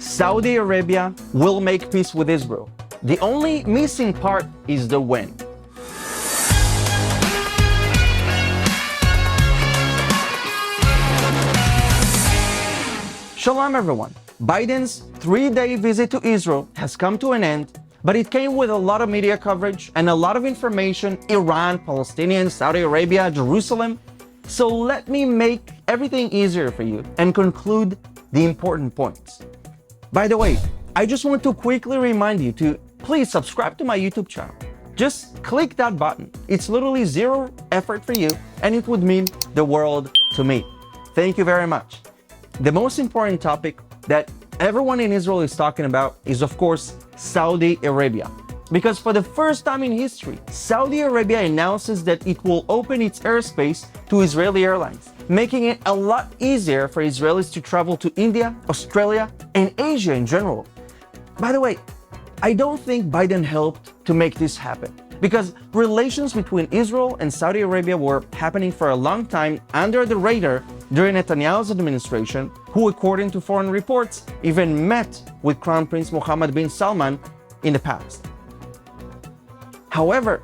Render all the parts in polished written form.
Saudi Arabia will make peace with Israel. The only missing part is the when. Shalom everyone. Biden's 3-day visit to Israel has come to an end, but it came with a lot of media coverage and a lot of information: Iran, Palestinians, Saudi Arabia, Jerusalem. So let me make everything easier for you and conclude the important points. By the way, I just want to quickly remind you to please subscribe to my YouTube channel. Just click that button. It's literally zero effort for you, and it would mean the world to me. Thank you very much. The most important topic that everyone in Israel is talking about is, of course, Saudi Arabia. Because for the first time in history, Saudi Arabia announces that it will open its airspace to Israeli airlines, making it a lot easier for Israelis to travel to India, Australia, and Asia in general. By the way, I don't think Biden helped to make this happen, because relations between Israel and Saudi Arabia were happening for a long time under the radar during Netanyahu's administration, who, according to foreign reports, even met with Crown Prince Mohammed bin Salman in the past. However,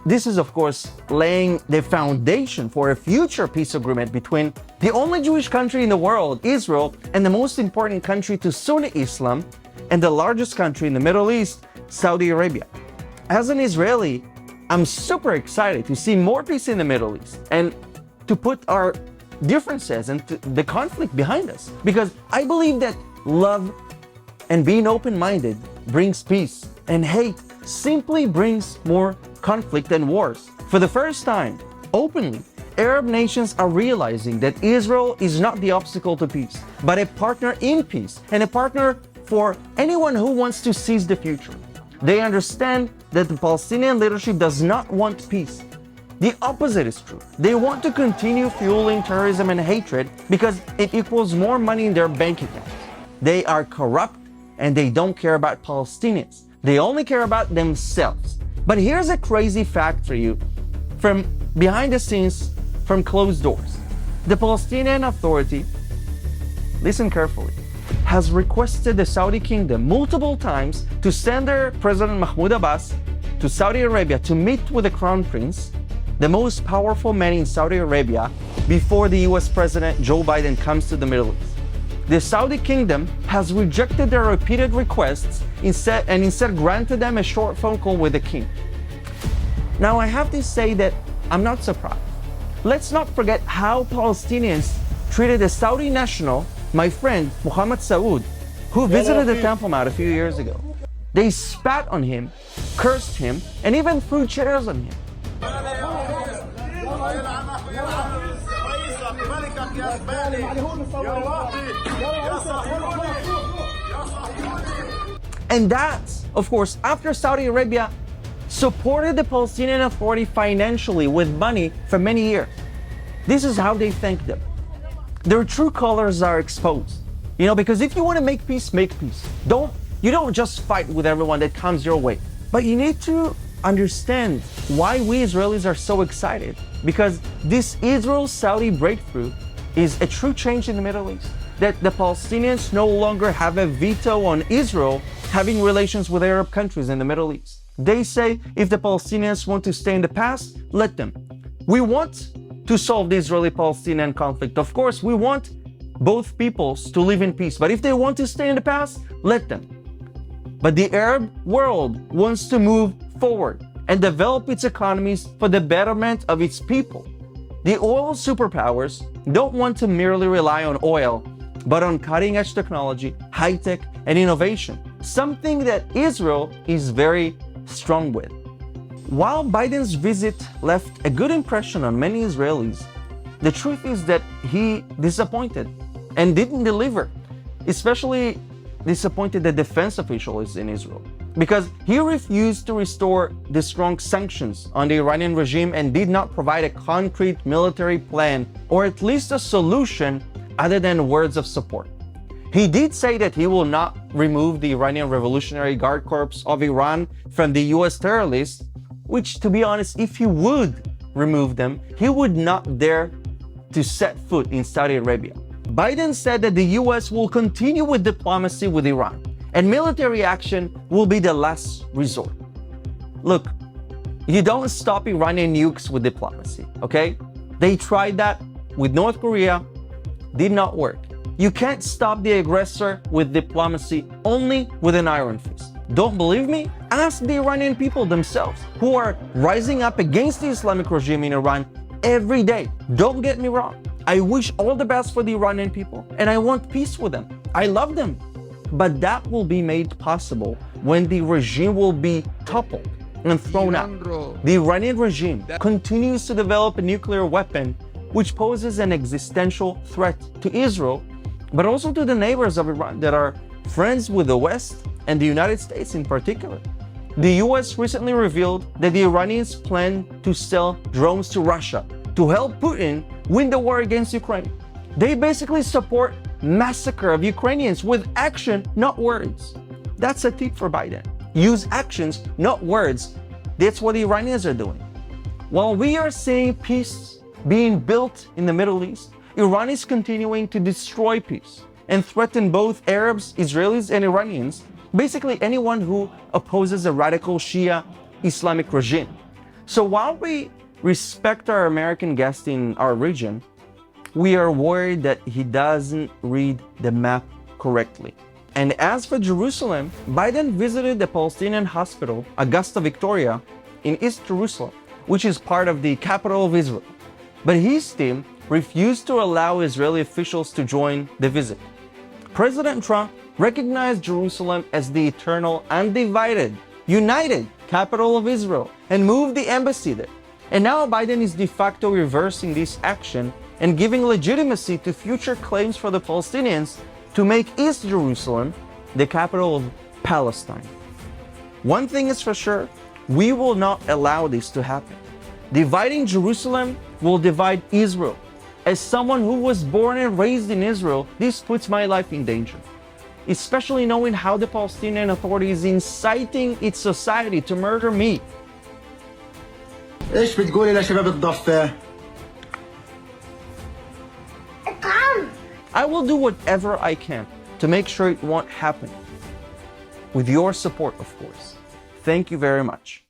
this is of course laying the foundation for a future peace agreement between the only Jewish country in the world, Israel, and the most important country to Sunni Islam, and the largest country in the Middle East, Saudi Arabia. As an Israeli, I'm super excited to see more peace in the Middle East and to put our differences and the conflict behind us, because I believe that love and being open-minded brings peace, and hate simply brings more conflict and wars. For the first time, openly, Arab nations are realizing that Israel is not the obstacle to peace, but a partner in peace and a partner for anyone who wants to seize the future. They understand that the Palestinian leadership does not want peace. The opposite is true. They want to continue fueling terrorism and hatred because it equals more money in their bank accounts. They are corrupt and they don't care about Palestinians. They only care about themselves. But here's a crazy fact for you from behind the scenes, from closed doors. The Palestinian Authority, listen carefully, has requested the Saudi kingdom multiple times to send their President Mahmoud Abbas to Saudi Arabia to meet with the Crown Prince, the most powerful man in Saudi Arabia, before the US President Joe Biden comes to the Middle East. The Saudi kingdom has rejected their repeated requests and instead granted them a short phone call with the king. Now I have to say that I'm not surprised. Let's not forget how Palestinians treated a Saudi national, my friend Mohammed Saud, who visited the Temple Mount a few years ago. They spat on him, cursed him, and even threw chairs on him. And that's, of course, after Saudi Arabia supported the Palestinian Authority financially with money for many years. This is how they thank them. Their true colors are exposed. Because if you want to make peace, make peace. You don't just fight with everyone that comes your way. But you need to understand why we Israelis are so excited. Because this Israel-Saudi breakthrough is a true change in the Middle East. That the Palestinians no longer have a veto on Israel having relations with Arab countries in the Middle East. They say if the Palestinians want to stay in the past, let them. We want to solve the Israeli-Palestinian conflict. Of course, we want both peoples to live in peace. But if they want to stay in the past, let them. But the Arab world wants to move forward and develop its economies for the betterment of its people. The oil superpowers don't want to merely rely on oil, but on cutting-edge technology, high-tech, and innovation, something that Israel is very strong with. While Biden's visit left a good impression on many Israelis, the truth is that he disappointed and didn't deliver, especially disappointed the defense officials in Israel, because he refused to restore the strong sanctions on the Iranian regime and did not provide a concrete military plan or at least a solution other than words of support. He did say that he will not remove the Iranian Revolutionary Guard Corps of Iran from the US terror list, which, to be honest, if he would remove them, he would not dare to set foot in Saudi Arabia. Biden said that the US will continue with diplomacy with Iran, and military action will be the last resort. Look, you don't stop Iranian nukes with diplomacy, okay? They tried that with North Korea, did not work. You can't stop the aggressor with diplomacy, only with an iron fist. Don't believe me? Ask the Iranian people themselves, who are rising up against the Islamic regime in Iran every day. Don't get me wrong. I wish all the best for the Iranian people, and I want peace with them. I love them. But that will be made possible when the regime will be toppled and thrown out. The Iranian regime continues to develop a nuclear weapon which poses an existential threat to Israel, but also to the neighbors of Iran that are friends with the West and the United States in particular. The US recently revealed that the Iranians plan to sell drones to Russia to help Putin win the war against Ukraine. They basically support massacre of Ukrainians with action, not words. That's a tip for Biden. Use actions, not words. That's what the Iranians are doing. While we are seeing peace being built in the Middle East, Iran is continuing to destroy peace and threaten both Arabs, Israelis, and Iranians, basically anyone who opposes a radical Shia Islamic regime. So while we respect our American guest in our region, we are worried that he doesn't read the map correctly. And as for Jerusalem, Biden visited the Palestinian hospital, Augusta Victoria, in East Jerusalem, which is part of the capital of Israel. But his team refused to allow Israeli officials to join the visit. President Trump recognized Jerusalem as the eternal, undivided, united capital of Israel and moved the embassy there. And now Biden is de facto reversing this action and giving legitimacy to future claims for the Palestinians to make East Jerusalem the capital of Palestine. One thing is for sure, we will not allow this to happen. Dividing Jerusalem will divide Israel. As someone who was born and raised in Israel, this puts my life in danger, especially knowing how the Palestinian Authority is inciting its society to murder me. ايش بتقولي لشباب الضفة؟ I will do whatever I can to make sure it won't happen. With your support, of course. Thank you very much.